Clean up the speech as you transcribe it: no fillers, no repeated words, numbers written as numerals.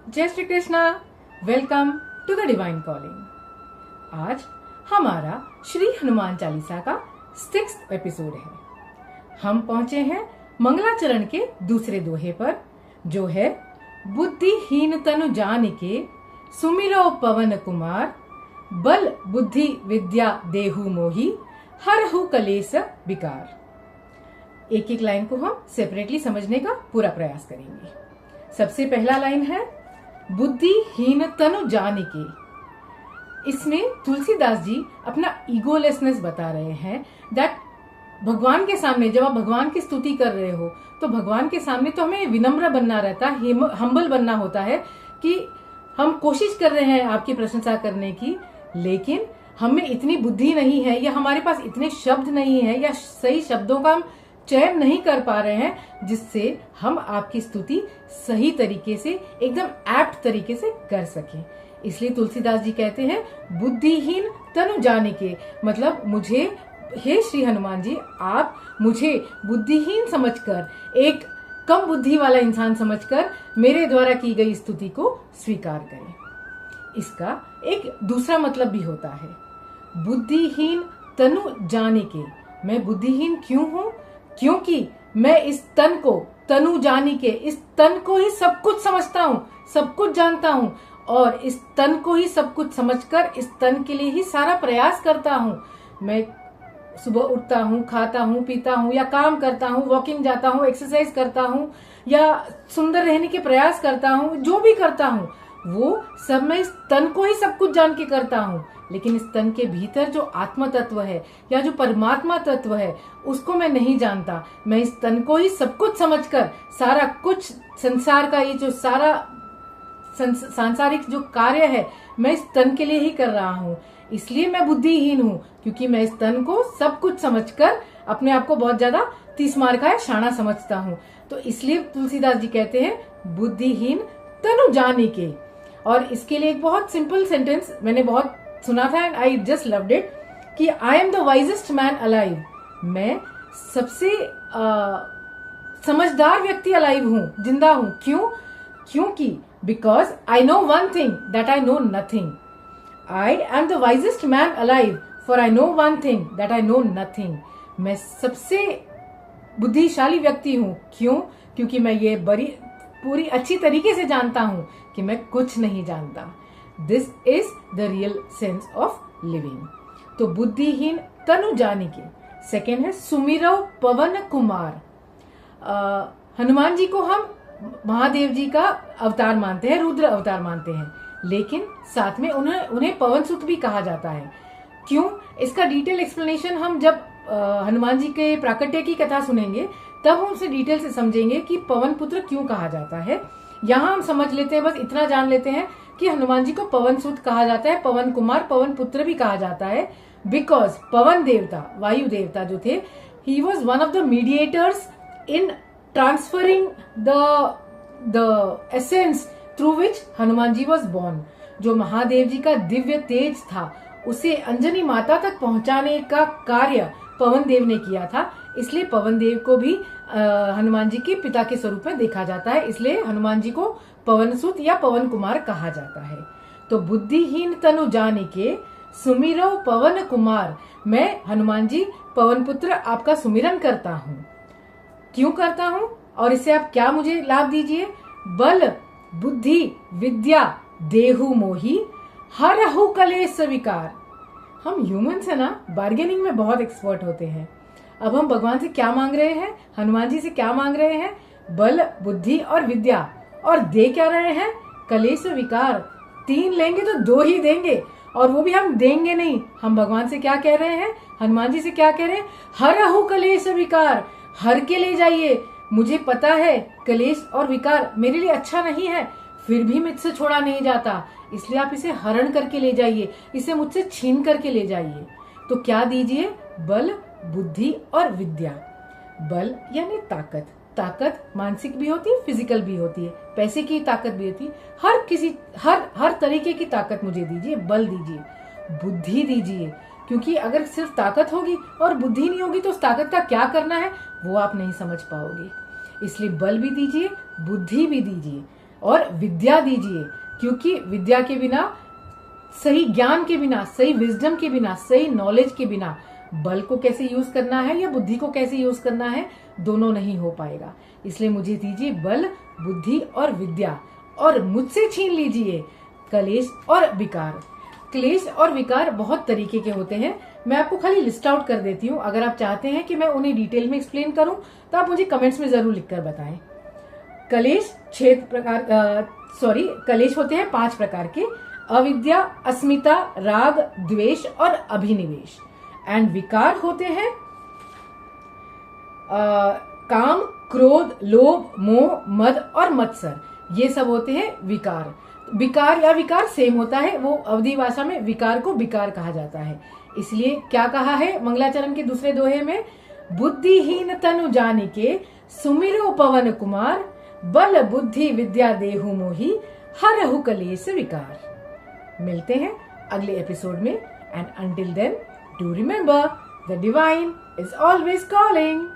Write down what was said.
जय Shri Krishna. Welcome to the divine calling. आज हमारा श्री हनुमान चालीसा का 6th एपिसोड है। हम पहुंचे हैं मंगलाचरण के दूसरे दोहे पर, जो है बुद्धिहीन तनु जानिके सुमिरो पवन कुमार, बल बुद्धि विद्या देहु मोही, हरहु कलेस विकार। एक एक लाइन को हम सेपरेटली समझने का पूरा प्रयास करेंगे। सबसे पहला लाइन है बुद्धिहीन तनु जानिके। इसमें तुलसीदास जी अपना ईगोलेसनेस बता रहे हैं दैट भगवान के सामने जब आप भगवान की स्तुति कर रहे हो तो भगवान के सामने तो हमें विनम्र बनना रहता है, हम्बल बनना होता है कि हम कोशिश कर रहे हैं आपकी प्रशंसा करने की, लेकिन हमें इतनी बुद्धि नहीं है या हमारे पास इतने शब्द नहीं है या सही शब्दों का हम चयन नहीं कर पा रहे हैं जिससे हम आपकी स्तुति सही तरीके से, एकदम एप्ट तरीके से कर सकें। इसलिए तुलसीदास जी कहते हैं बुद्धिहीन तनु जानिके, मतलब मुझे, हे श्री हनुमान जी, आप मुझे बुद्धिहीन समझकर, एक कम बुद्धि वाला इंसान समझकर मेरे द्वारा की गई स्तुति को स्वीकार करें। इसका एक दूसरा मतलब भी होता है, बुद्धिहीन तनु जानिके। मैं बुद्धिहीन क्यों हूं? क्योंकि मैं इस तन को, तनु जानी के, इस तन को ही सब कुछ समझता हूँ, सब कुछ जानता हूँ, और इस तन को ही सब कुछ समझकर इस तन के लिए ही सारा प्रयास करता हूँ। मैं सुबह उठता हूँ, खाता हूँ, पीता हूँ या काम करता हूँ, वॉकिंग जाता हूँ, एक्सरसाइज करता हूँ या सुंदर रहने के प्रयास करता हूँ, जो भी करता हूँ वो सब मैं इस तन को ही सब कुछ जान के करता हूँ। लेकिन इस तन के भीतर जो आत्म तत्व है या जो परमात्मा तत्व है उसको मैं नहीं जानता। मैं इस तन को ही सब कुछ समझकर सारा कुछ संसार का, ये जो सारा सांसारिक जो कार्य है मैं इस तन के लिए ही कर रहा हूँ। इसलिए मैं बुद्धिहीन हूँ, क्योंकि मैं इस तन को सब कुछ समझकर अपने आप को बहुत ज्यादा 30 मार का शाना समझता हूँ। तो इसलिए तुलसीदास जी कहते हैं बुद्धिहीन तनु जानिके। और इसके लिए एक बहुत सिंपल सेंटेंस मैंने बहुत सुना था and I just loved it, कि I am the wisest man alive. मैं सबसे समझदार व्यक्ति अलाइव हूँ, जिंदा हूँ। क्यों? क्योंकि because I know one thing that I know nothing. I am the wisest man alive for I know one thing that I know nothing. मैं सबसे बुद्धिशाली व्यक्ति हूँ। क्यों? क्योंकि मैं ये पूरी अच्छी तरीके से जानता हूँ कि मैं कुछ नहीं जानता। This is the real sense of living. तो बुद्धिहीन तनु जानिके। सेकेंड है सुमिरो पवन कुमार। हनुमान जी को हम महादेव जी का अवतार मानते हैं, रुद्र अवतार मानते हैं, लेकिन साथ में उन्हें पवन सुत भी कहा जाता है। क्यों? इसका डिटेल एक्सप्लेनेशन हम जब हनुमान जी के प्राकट्य की कथा सुनेंगे तब हम उसे डिटेल से समझेंगे कि पवन पुत्र क्यों कहा जाता है। यहाँ हम समझ लेते हैं, बस इतना जान लेते हैं कि हनुमान जी को पवन सुत कहा जाता है, पवन कुमार, पवन पुत्र भी कहा जाता है, बिकॉज पवन देवता, वायु देवता जो थे, he was one of the mediators in transferring the essence through which Hanuman ji was born. जो महादेव जी का दिव्य तेज था उसे अंजनी माता तक पहुंचाने का कार्य पवन देव ने किया था। इसलिए पवन देव को भी हनुमान जी के पिता के स्वरूप में देखा जाता है। इसलिए हनुमान जी को पवन सुत या पवन कुमार कहा जाता है। तो बुद्धिहीन तनु जानिके सुमिरो पवन कुमार। मैं हनुमान जी पवन पुत्र आपका सुमिरन करता हूँ। क्यों करता हूँ और इससे आप क्या मुझे लाभ दीजिए? बल बुद्धि विद्या देहु मोही, हरहु कलेस विकार। हम ह्यूमंस है ना, बार्गेनिंग में बहुत एक्सपर्ट होते हैं। अब हम भगवान से क्या मांग रहे हैं, हनुमान जी से क्या मांग रहे हैं? बल बुद्धि और विद्या, और दे क्या रहे हैं? कलेश विकार। 3 लेंगे तो 2 ही देंगे, और वो भी हम देंगे नहीं। हम भगवान से क्या कह रहे हैं, हनुमान जी से क्या कह रहे हैं? हरहु कलेश विकार। हर के ले जाइए। मुझे पता है कलेश और विकार मेरे लिए अच्छा नहीं है, फिर भी मुझसे छोड़ा नहीं जाता, इसलिए आप इसे हरण करके ले जाइए, इसे मुझसे छीन करके ले जाइए। तो क्या दीजिए? बल बुद्धि और विद्या। बल यानी ताकत। ताकत मानसिक भी होती है, फिजिकल भी होती है, पैसे की ताकत भी होती है। हर तरीके की ताकत मुझे दीजिए। बल दीजिए, बुद्धि दीजिए, क्योंकि अगर सिर्फ ताकत होगी और बुद्धि नहीं होगी तो उस ताकत का क्या करना है वो आप नहीं समझ पाओगे। इसलिए बल भी दीजिए, बुद्धि भी दीजिए। और विद्या दीजिए, क्योंकि विद्या के बिना, सही ज्ञान के बिना, सही विजडम के बिना, सही नॉलेज के बिना बल को कैसे यूज करना है या बुद्धि को कैसे यूज करना है, दोनों नहीं हो पाएगा। इसलिए मुझे दीजिए बल, बुद्धि और विद्या, और मुझसे छीन लीजिए क्लेश और विकार। क्लेश और विकार बहुत तरीके के होते हैं, मैं आपको खाली लिस्ट आउट कर देती हूँ। अगर आप चाहते हैं कि मैं उन्हें डिटेल में एक्सप्लेन करूं तो आप मुझे कमेंट्स में जरूर लिखकर बताएं। क्लेश क्लेश होते हैं 5 प्रकार के: अविद्या, अस्मिता, राग, द्वेष और अभिनिवेश। एंड विकार होते हैं काम, क्रोध, लोभ, मोह, मद और मत्सर। ये सब होते हैं विकार। विकार या विकार सेम होता है, वो अवधी भाषा में विकार को विकार कहा जाता है। इसलिए क्या कहा है मंगलाचरण के दूसरे दोहे में? बुद्धिहीन तनु जानिके सुमिरो पवन कुमार, बल बुद्धि विद्या देहु मोहि हरहु कलेश विकार। मिलते हैं अगले एपिसोड में, and until then do remember the divine is always calling.